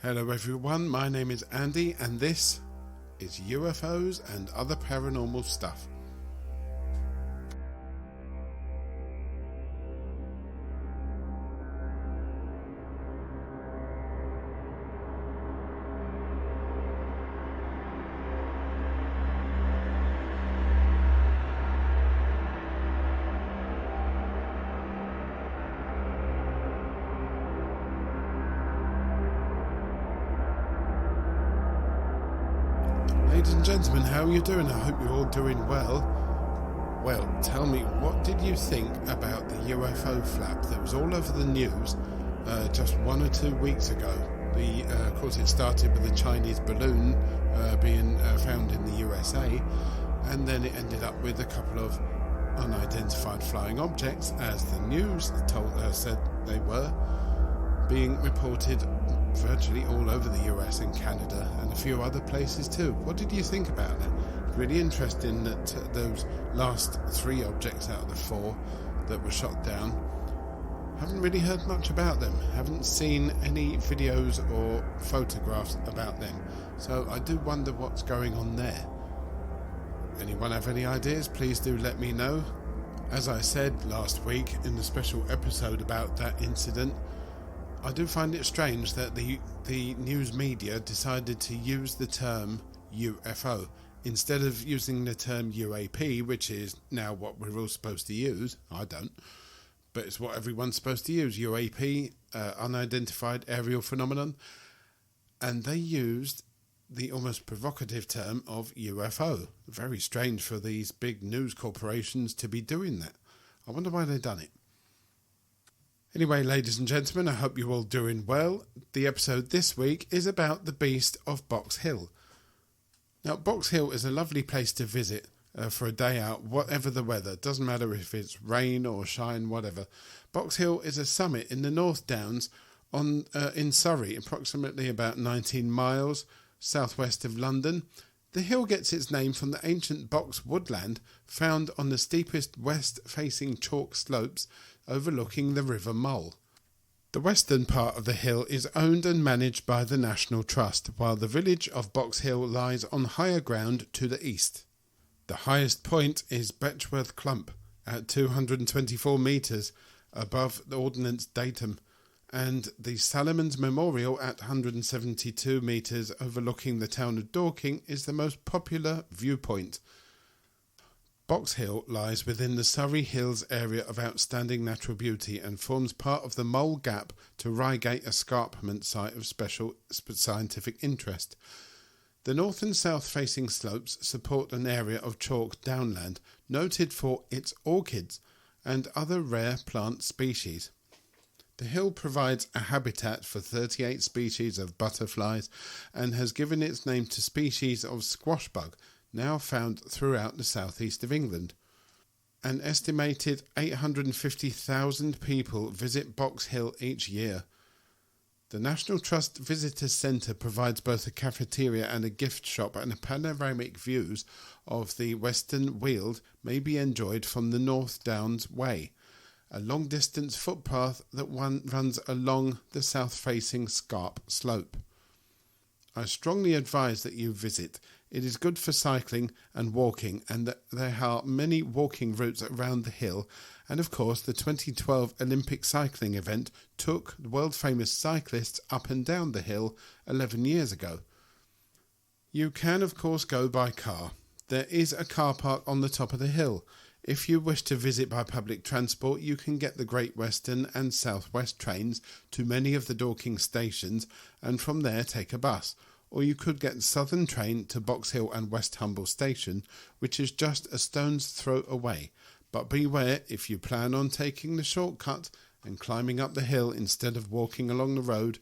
Hello everyone, my name is Andy and this is UFOs and other paranormal stuff. Ladies and gentlemen, how are you doing? I hope you're all doing well. Well, tell me, what did you think about the UFO flap that was all over the news just 1 or 2 weeks ago? Of course, it started with a Chinese balloon being found in the USA, and then it ended up with a couple of unidentified flying objects, as the news said they were, being reported virtually all over the US and Canada and a few other places too. What did you think about it? Really interesting that those last 3 objects out of the 4 that were shot down, haven't really heard much about them, haven't seen any videos or photographs about them, so I do wonder what's going on there. Anyone have any ideas? Please do let me know. As I said last week in the special episode about that incident, I do find it strange that the news media decided to use the term UFO instead of using the term UAP, which is now what we're all supposed to use. I don't, but it's what everyone's supposed to use. UAP, unidentified aerial phenomenon, and they used the almost provocative term of UFO. Very strange for these big news corporations to be doing that. I wonder why they've done it. Anyway, ladies and gentlemen, I hope you're all doing well. The episode this week is about the beast of Box Hill. Now, Box Hill is a lovely place to visit for a day out, whatever the weather. Doesn't matter if it's rain or shine, whatever. Box Hill is a summit in the North Downs in Surrey, approximately about 19 miles southwest of London. The hill gets its name from the ancient box woodland found on the steepest west-facing chalk slopes overlooking the River Mull. The western part of the hill is owned and managed by the National Trust, while the village of Box Hill lies on higher ground to the east. The highest point is Betchworth Clump at 224 metres above the Ordnance Datum, and the Salamon's Memorial at 172 metres overlooking the town of Dorking is the most popular viewpoint. Box Hill lies within the Surrey Hills area of outstanding natural beauty and forms part of the Mole Gap to Reigate Escarpment site of special scientific interest. The north and south facing slopes support an area of chalk downland noted for its orchids and other rare plant species. The hill provides a habitat for 38 species of butterflies and has given its name to species of squash bug, now found throughout the southeast of England. An estimated 850,000 people visit Box Hill each year. The National Trust Visitor Centre provides both a cafeteria and a gift shop, and panoramic views of the Western Weald may be enjoyed from the North Downs Way, a long-distance footpath that runs along the south-facing Scarp slope. I strongly advise that you visit. It is good for cycling and walking, and that there are many walking routes around the hill, and of course the 2012 Olympic cycling event took the world-famous cyclists up and down the hill 11 years ago. You can of course go by car. There is a car park on the top of the hill. If you wish to visit by public transport, you can get the Great Western and South West trains to many of the Dorking stations, and from there take a bus. Or you could get Southern train to Box Hill and West Humble station, which is just a stone's throw away. But beware, if you plan on taking the shortcut and climbing up the hill instead of walking along the road,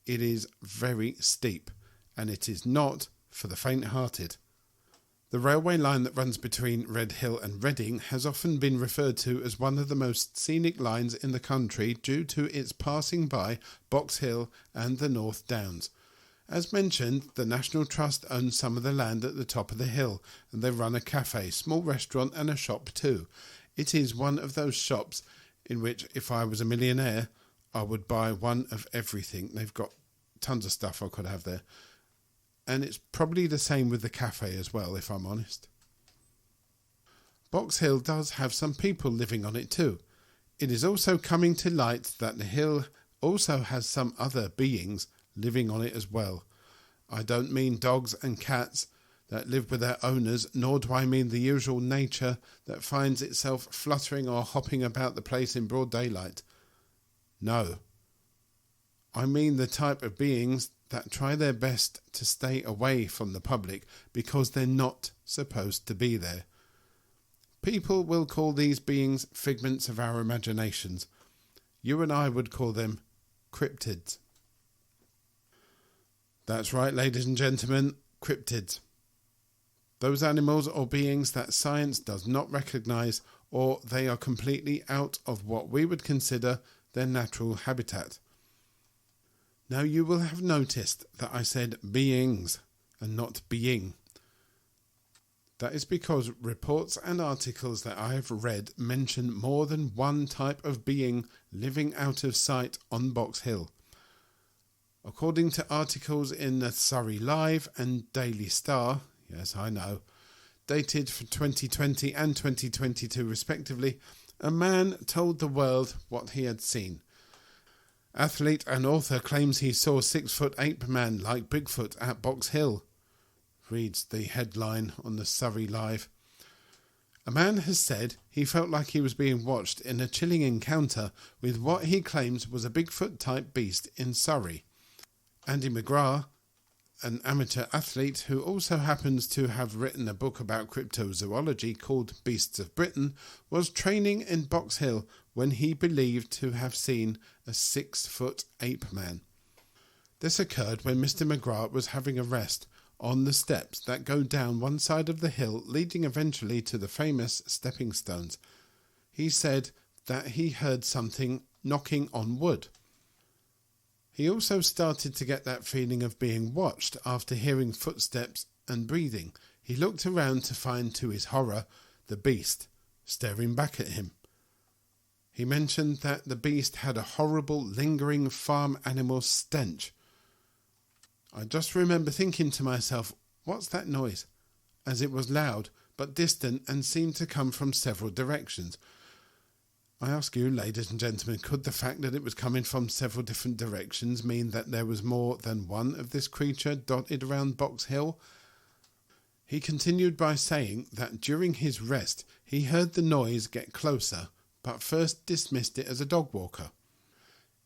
it is very steep, and it is not for the faint-hearted. The railway line that runs between Red Hill and Reading has often been referred to as one of the most scenic lines in the country due to its passing by Box Hill and the North Downs. As mentioned, the National Trust owns some of the land at the top of the hill, and they run a cafe, small restaurant and a shop too. It is one of those shops in which, if I was a millionaire, I would buy one of everything. They've got tons of stuff I could have there. And it's probably the same with the cafe as well, if I'm honest. Box Hill does have some people living on it too. It is also coming to light that the hill also has some other beings living on it as well. I don't mean dogs and cats that live with their owners, nor do I mean the usual nature that finds itself fluttering or hopping about the place in broad daylight. No. I mean the type of beings that try their best to stay away from the public because they're not supposed to be there. People will call these beings figments of our imaginations. You and I would call them cryptids. That's right, ladies and gentlemen, cryptids. Those animals or beings that science does not recognise, or they are completely out of what we would consider their natural habitat. Now you will have noticed that I said beings and not being. That is because reports and articles that I have read mention more than one type of being living out of sight on Box Hill. According to articles in the Surrey Live and Daily Star, yes I know, dated for 2020 and 2022 respectively, a man told the world what he had seen. Athlete and author claims he saw 6-foot ape man like Bigfoot at Box Hill, reads the headline on the Surrey Live. A man has said he felt like he was being watched in a chilling encounter with what he claims was a Bigfoot-type beast in Surrey. Andy McGrath, an amateur athlete who also happens to have written a book about cryptozoology called Beasts of Britain, was training in Box Hill when he believed to have seen a 6-foot ape man. This occurred when Mr. McGrath was having a rest on the steps that go down one side of the hill, leading eventually to the famous stepping stones. He said that he heard something knocking on wood. He also started to get that feeling of being watched after hearing footsteps and breathing. He looked around to find, to his horror, the beast staring back at him. He mentioned that the beast had a horrible, lingering farm animal stench. I just remember thinking to myself, what's that noise? As it was loud, but distant and seemed to come from several directions. I ask you, ladies and gentlemen, could the fact that it was coming from several different directions mean that there was more than one of this creature dotted around Box Hill? He continued by saying that during his rest he heard the noise get closer, but first dismissed it as a dog walker.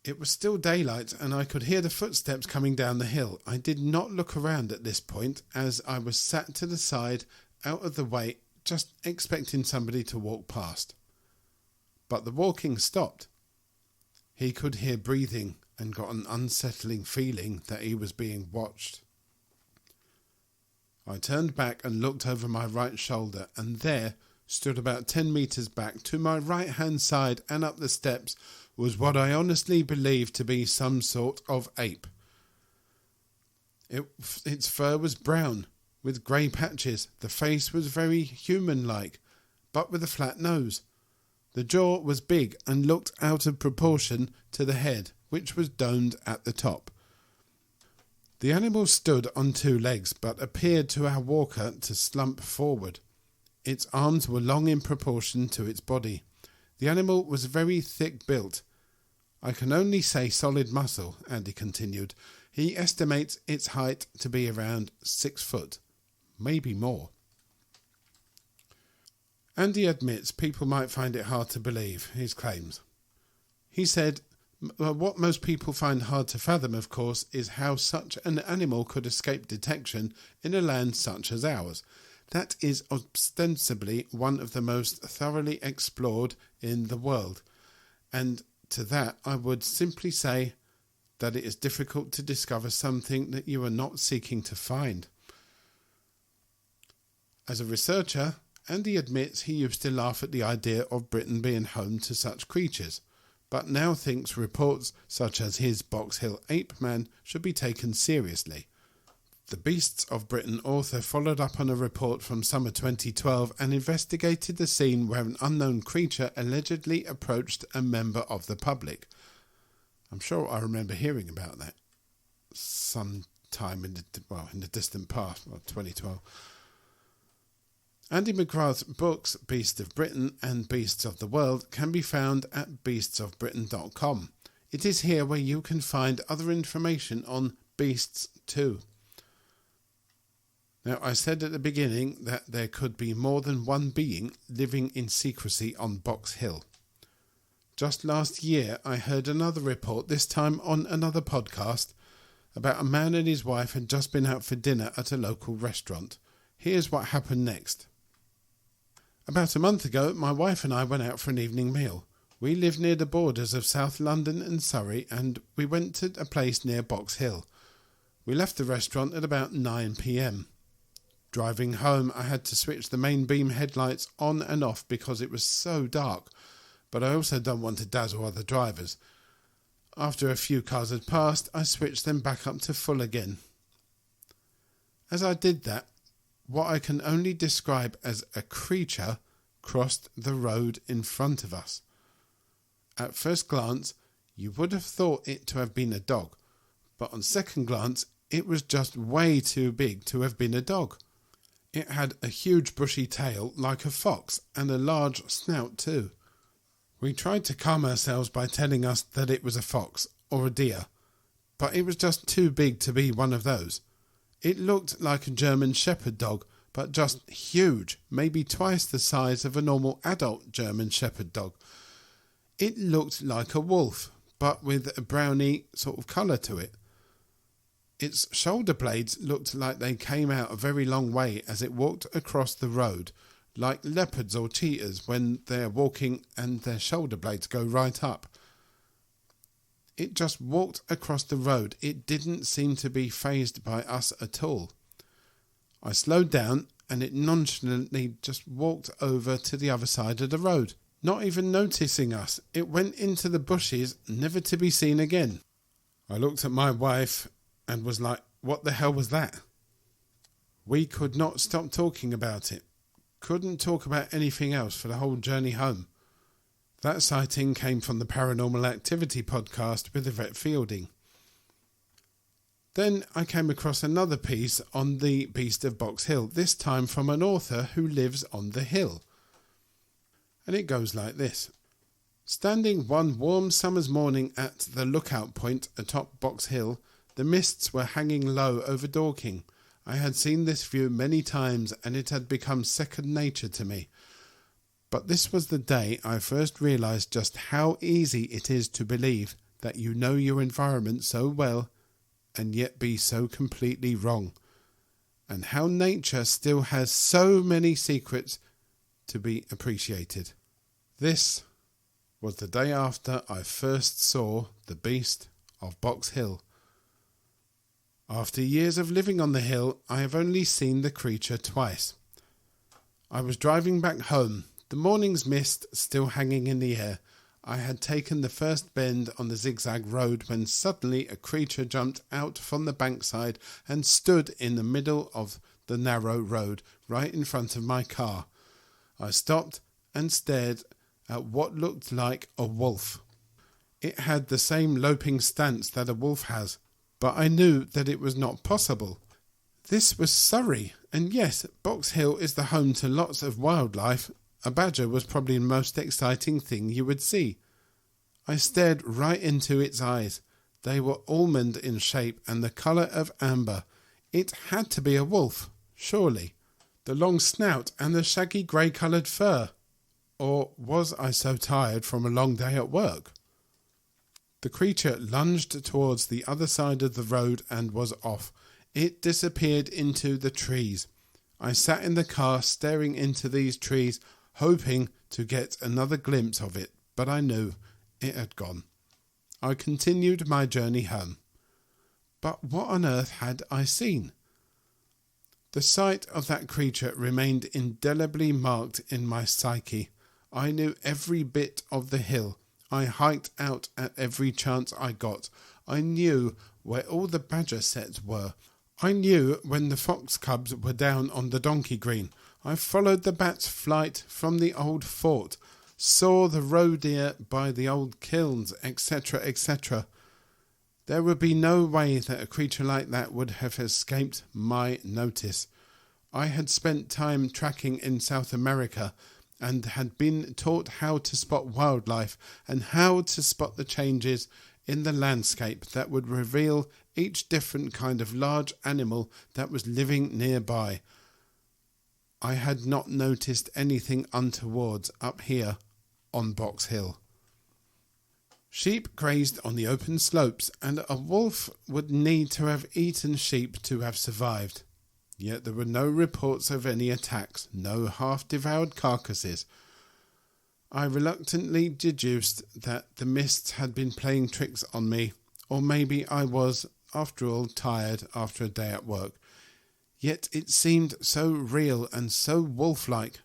It was still daylight and I could hear the footsteps coming down the hill. I did not look around at this point as I was sat to the side, out of the way, just expecting somebody to walk past. But the walking stopped. He could hear breathing and got an unsettling feeling that he was being watched. I turned back and looked over my right shoulder, and there stood about 10 metres back to my right-hand side and up the steps was what I honestly believed to be some sort of ape. Its fur was brown, with grey patches. The face was very human-like, but with a flat nose. The jaw was big and looked out of proportion to the head, which was domed at the top. The animal stood on 2 legs, but appeared to our walker to slump forward. Its arms were long in proportion to its body. The animal was very thick-built. I can only say solid muscle, Andy continued. He estimates its height to be around 6 foot, maybe more. Andy admits people might find it hard to believe his claims. He said, what most people find hard to fathom, of course, is how such an animal could escape detection in a land such as ours. That is ostensibly one of the most thoroughly explored in the world, and to that I would simply say that it is difficult to discover something that you are not seeking to find. As a researcher, Andy admits he used to laugh at the idea of Britain being home to such creatures, but now thinks reports such as his Box Hill Ape Man should be taken seriously. The Beasts of Britain author followed up on a report from summer 2012 and investigated the scene where an unknown creature allegedly approached a member of the public. I'm sure I remember hearing about that. some time in the distant past, 2012. Andy McGrath's books, Beasts of Britain and Beasts of the World, can be found at beastsofbritain.com. It is here where you can find other information on beasts too. Now, I said at the beginning that there could be more than one being living in secrecy on Box Hill. Just last year, I heard another report, this time on another podcast, about a man and his wife had just been out for dinner at a local restaurant. Here's what happened next. About a month ago, my wife and I went out for an evening meal. We live near the borders of South London and Surrey, and we went to a place near Box Hill. We left the restaurant at about 9 p.m. Driving home, I had to switch the main beam headlights on and off because it was so dark, but I also don't want to dazzle other drivers. After a few cars had passed, I switched them back up to full again. As I did that, what I can only describe as a creature crossed the road in front of us. At first glance, you would have thought it to have been a dog, but on second glance, it was just way too big to have been a dog. It had a huge bushy tail like a fox and a large snout too. We tried to calm ourselves by telling us that it was a fox or a deer, but it was just too big to be one of those. It looked like a German Shepherd dog, but just huge, maybe twice the size of a normal adult German Shepherd dog. It looked like a wolf, but with a browny sort of colour to it. Its shoulder blades looked like they came out a very long way as it walked across the road, like leopards or cheetahs when they're walking and their shoulder blades go right up. It just walked across the road. It didn't seem to be fazed by us at all. I slowed down and it nonchalantly just walked over to the other side of the road. Not even noticing us, it went into the bushes, never to be seen again. I looked at my wife and was like, what the hell was that? We could not stop talking about it. Couldn't talk about anything else for the whole journey home. That sighting came from the Paranormal Activity podcast with Yvette Fielding. Then I came across another piece on the Beast of Box Hill, this time from an author who lives on the hill. And it goes like this. Standing one warm summer's morning at the lookout point atop Box Hill, the mists were hanging low over Dorking. I had seen this view many times and it had become second nature to me. But this was the day I first realised just how easy it is to believe that you know your environment so well and yet be so completely wrong, and how nature still has so many secrets to be appreciated. This was the day after I first saw the Beast of Box Hill. After years of living on the hill, I have only seen the creature twice. I was driving back home, the morning's mist still hanging in the air. I had taken the first bend on the zigzag road when suddenly a creature jumped out from the bankside and stood in the middle of the narrow road, right in front of my car. I stopped and stared at what looked like a wolf. It had the same loping stance that a wolf has, but I knew that it was not possible. This was Surrey, and yes, Box Hill is the home to lots of wildlife. A badger was probably the most exciting thing you would see. I stared right into its eyes. They were almond in shape and the colour of amber. It had to be a wolf, surely. The long snout and the shaggy grey-coloured fur. Or was I so tired from a long day at work? The creature lunged towards the other side of the road and was off. It disappeared into the trees. I sat in the car staring into these trees, hoping to get another glimpse of it, but I knew it had gone. I continued my journey home. But what on earth had I seen? The sight of that creature remained indelibly marked in my psyche. I knew every bit of the hill. I hiked out at every chance I got. I knew where all the badger sets were. I knew when the fox cubs were down on the donkey green. I followed the bat's flight from the old fort, saw the roe deer by the old kilns, etc., etc. There would be no way that a creature like that would have escaped my notice. I had spent time tracking in South America and had been taught how to spot wildlife and how to spot the changes in the landscape that would reveal each different kind of large animal that was living nearby. I had not noticed anything untoward up here on Box Hill. Sheep grazed on the open slopes, and a wolf would need to have eaten sheep to have survived. Yet there were no reports of any attacks, no half-devoured carcasses. I reluctantly deduced that the mists had been playing tricks on me, or maybe I was, after all, tired after a day at work. Yet it seemed so real and so wolf-like.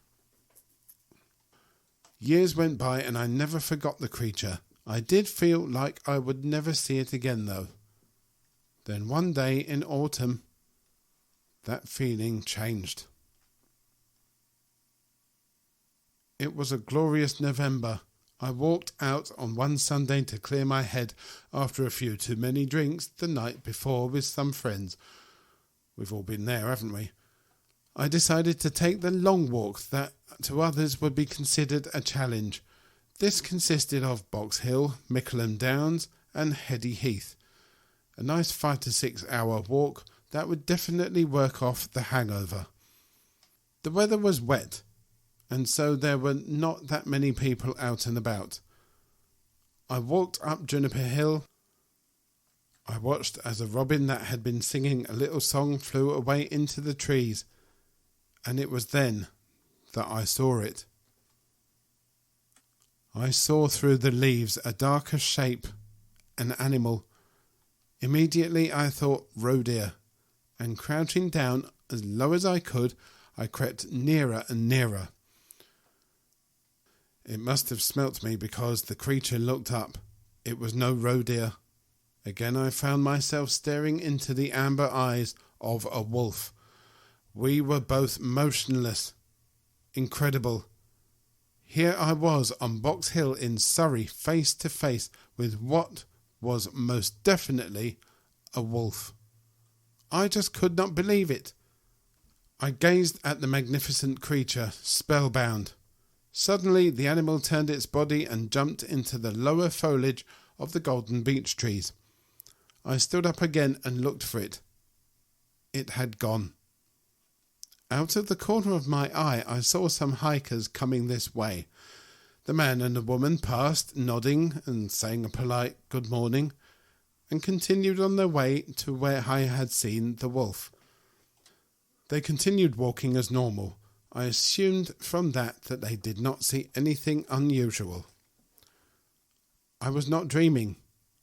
Years went by and I never forgot the creature. I did feel like I would never see it again, though. Then one day in autumn, that feeling changed. It was a glorious November. I walked out on one Sunday to clear my head after a few too many drinks the night before with some friends. We've all been there, haven't we? I decided to take the long walk that to others would be considered a challenge. This consisted of Box Hill, Mickleham Downs and Heady Heath. A nice 5 to 6 hour walk that would definitely work off the hangover. The weather was wet, and so there were not that many people out and about. I walked up Juniper Hill. I watched as a robin that had been singing a little song flew away into the trees, and it was then that I saw it. I saw through the leaves a darker shape, an animal. Immediately I thought roe deer, and crouching down as low as I could, I crept nearer and nearer. It must have smelt me because the creature looked up. It was no roe deer. Again I found myself staring into the amber eyes of a wolf. We were both motionless. Incredible. Here I was on Box Hill in Surrey, face to face with what was most definitely a wolf. I just could not believe it. I gazed at the magnificent creature, spellbound. Suddenly the animal turned its body and jumped into the lower foliage of the golden beech trees. I stood up again and looked for it. It had gone. Out of the corner of my eye I saw some hikers coming this way. The man and the woman passed, nodding and saying a polite good morning, and continued on their way to where I had seen the wolf. They continued walking as normal. I assumed from that they did not see anything unusual. I was not dreaming.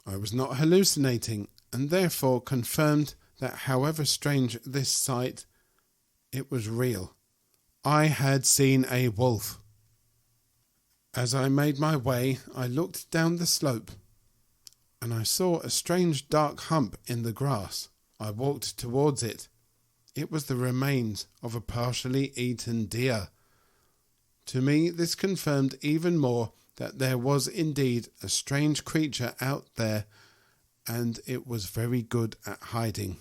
I was not hallucinating, and therefore confirmed that however strange this sight, it was real. I had seen a wolf. As I made my way, I looked down the slope, and I saw a strange dark hump in the grass. I walked towards it. It was the remains of a partially eaten deer. To me, this confirmed even more that there was indeed a strange creature out there, and it was very good at hiding.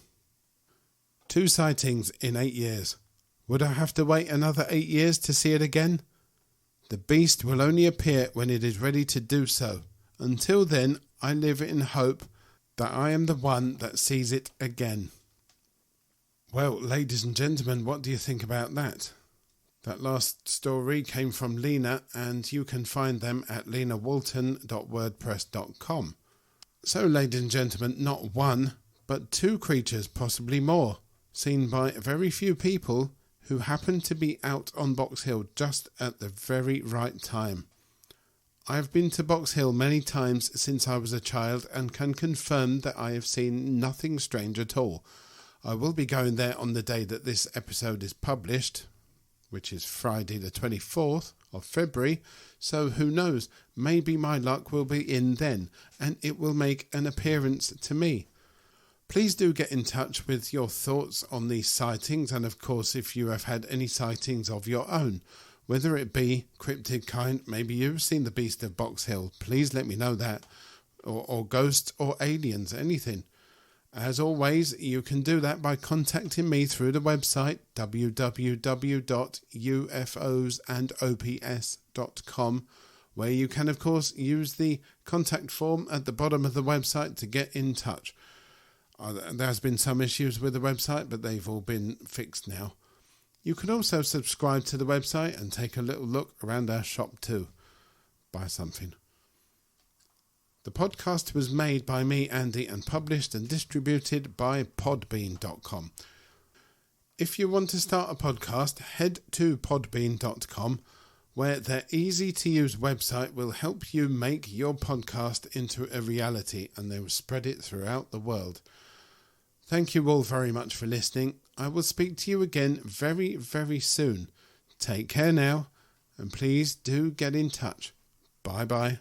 2 sightings in 8 years. Would I have to wait another 8 years to see it again? The beast will only appear when it is ready to do so. Until then, I live in hope that I am the one that sees it again. Well, ladies and gentlemen, what do you think about that? That last story came from Lena, and you can find them at lenawalton.wordpress.com. So, ladies and gentlemen, not 1, but 2 creatures, possibly more, seen by very few people who happened to be out on Box Hill just at the very right time. I have been to Box Hill many times since I was a child and can confirm that I have seen nothing strange at all. I will be going there on the day that this episode is published, which is Friday the 24th of February, so who knows, maybe my luck will be in then and it will make an appearance to me. Please do get in touch with your thoughts on these sightings, and of course if you have had any sightings of your own, whether it be cryptid kind, maybe you've seen the beast of Box Hill, please let me know that. or ghosts or aliens, anything. As always, you can do that by contacting me through the website www.ufosandops.com, where you can, of course, use the contact form at the bottom of the website to get in touch. There's been some issues with the website, but they've all been fixed now. You can also subscribe to the website and take a little look around our shop too. Buy something. The podcast was made by me, Andy, and published and distributed by podbean.com. If you want to start a podcast, head to podbean.com, where their easy-to-use website will help you make your podcast into a reality, and they will spread it throughout the world. Thank you all very much for listening. I will speak to you again very, very soon. Take care now, and please do get in touch. Bye-bye.